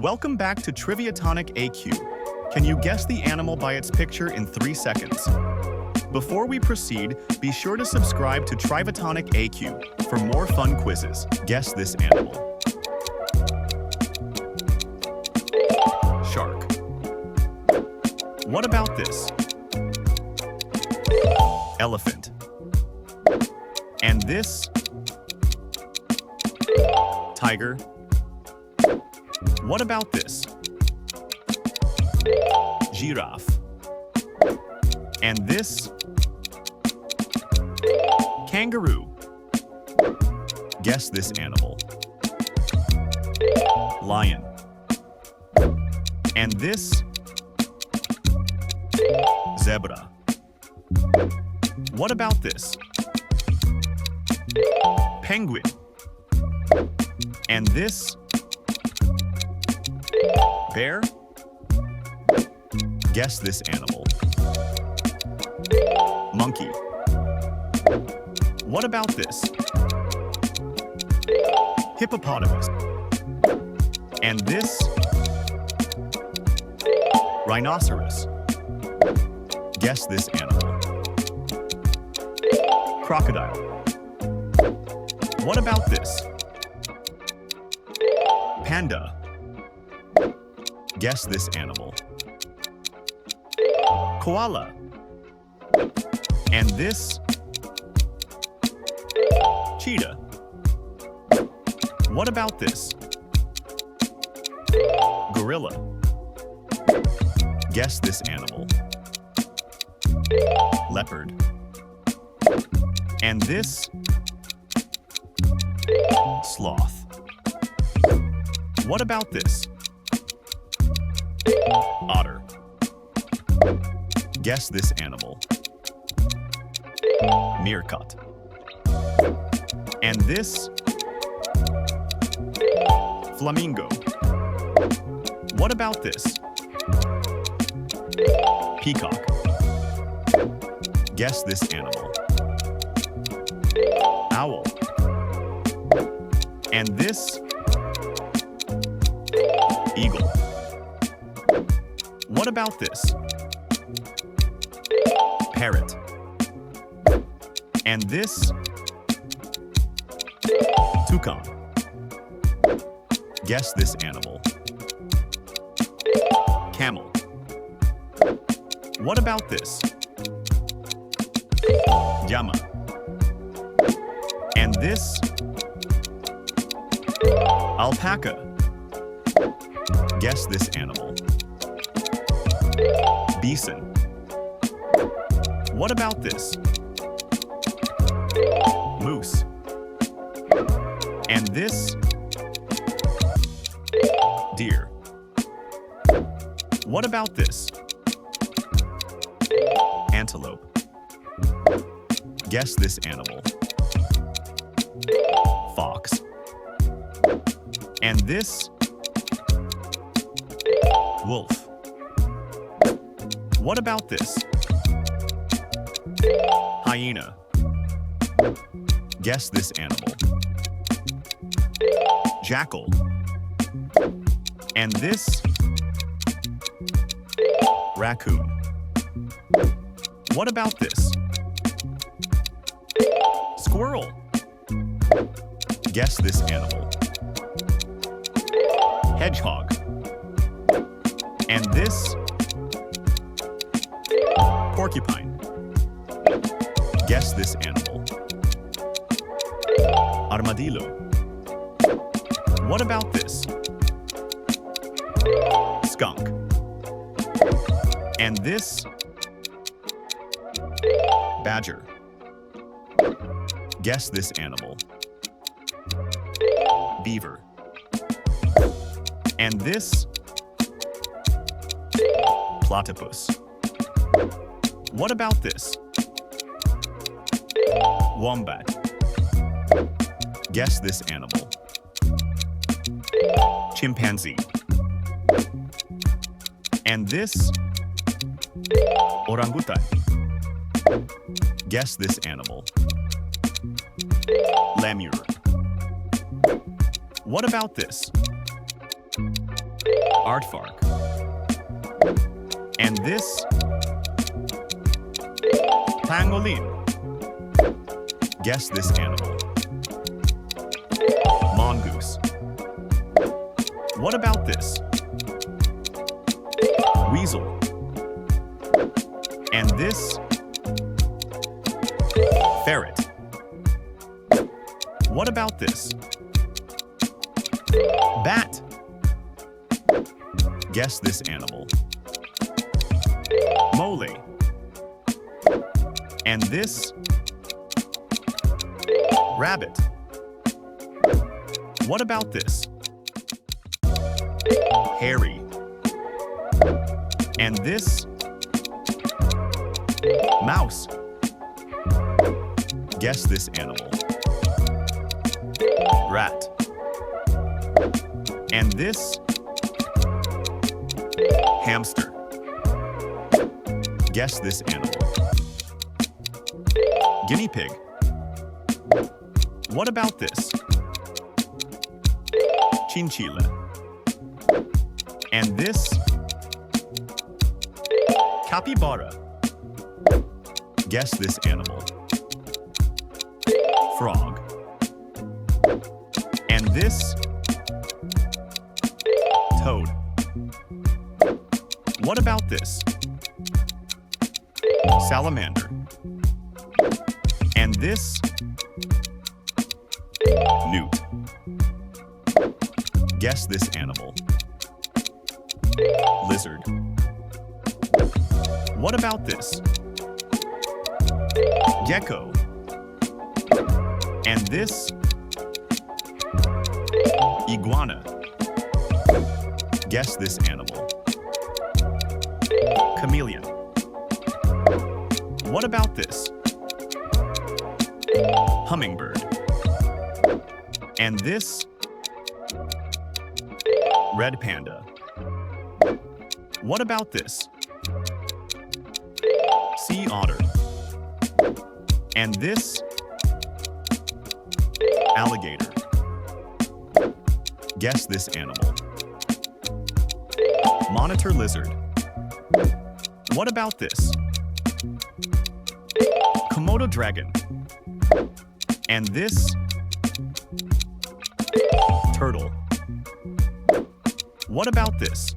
Welcome back to Triviatonic AQ. Can you guess the animal by its picture in 3 seconds? Before we proceed, be sure to subscribe to Triviatonic AQ for more fun quizzes. Guess this animal. Shark. What about this? Elephant. And this? Tiger. What about this? Giraffe. And this? Kangaroo. Guess this animal. Lion. And this? Zebra. What about this? Penguin. And this? Bear? Guess this animal. Monkey. What about this? Hippopotamus. And this? Rhinoceros. Guess this animal. Crocodile. What about this? Panda. Guess this animal. Koala. And this? Cheetah. What about this? Gorilla. Guess this animal. Leopard. And this? Sloth. What about this? Otter. Guess this animal. Meerkat. And this? Flamingo. What about this? Peacock. Guess this animal. Owl. And this? Eagle. What about this? Parrot. And this? Toucan. Guess this animal. Camel. What about this? Llama. And this? Alpaca. Guess this animal. Bison. What about this? Moose. And this? Deer. What about this? Antelope. Guess this animal. Fox. And this? Wolf. What about this? Hyena. Guess this animal. Jackal. And this? Raccoon. What about this? Squirrel. Guess this animal. Hedgehog. And this? Porcupine. Guess this animal. Armadillo. What about this? Skunk. And this? Badger. Guess this animal. Beaver. And this? Platypus. What about this? Wombat. Guess this animal. Chimpanzee. And this? Orangutan. Guess this animal. Lemur. What about this? Aardvark. And this, pangolin. Guess this animal. Mongoose. What about this? Weasel. And this, ferret. What about this? Bat. Guess this animal. Mole. And this, rabbit. What about this? Hairy. And this, mouse. Guess this animal. Rat. And this, hamster. Guess this animal. Guinea pig. What about this? Chinchilla. And this, capybara. Guess this animal. Frog. And this, toad. What about this? Salamander. And this, newt. Guess this animal. Lizard. What about this? Gecko. And this, iguana. Guess this animal. Chameleon. What about this? Hummingbird. And this, red panda. What about this? Sea otter. And this, alligator. Guess this animal. Monitor lizard. What about this? Komodo dragon. And this, turtle. What about this?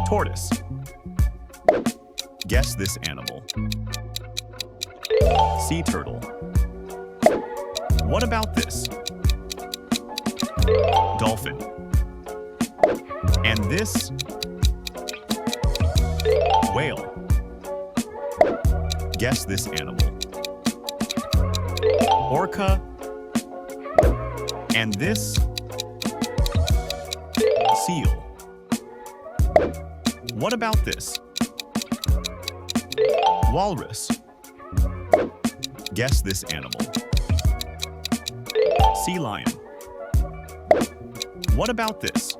Tortoise. Guess this animal. Sea turtle. What about this? Dolphin. And this, whale. Guess this animal. Orca. And this, seal. What about this? Walrus. Guess this animal. Sea lion. What about this?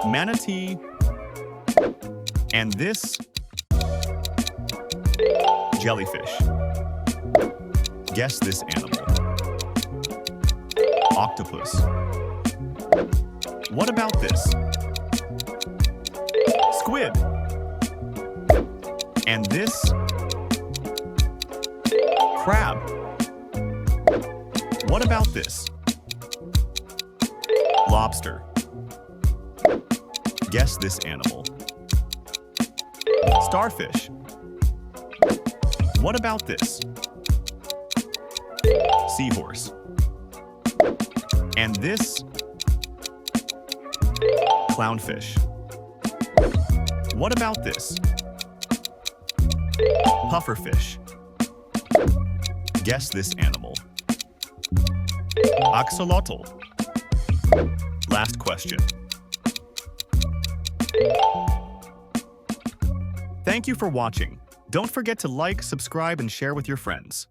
Manatee. And this, jellyfish. Guess this animal. Octopus. What about this? Squid. And this, crab. What about this? Lobster. Guess this animal. Starfish. What about this? Seahorse. And this, clownfish. What about this? Pufferfish. Guess this animal. Axolotl. Last question. Thank you for watching. Don't forget to like, subscribe, and share with your friends.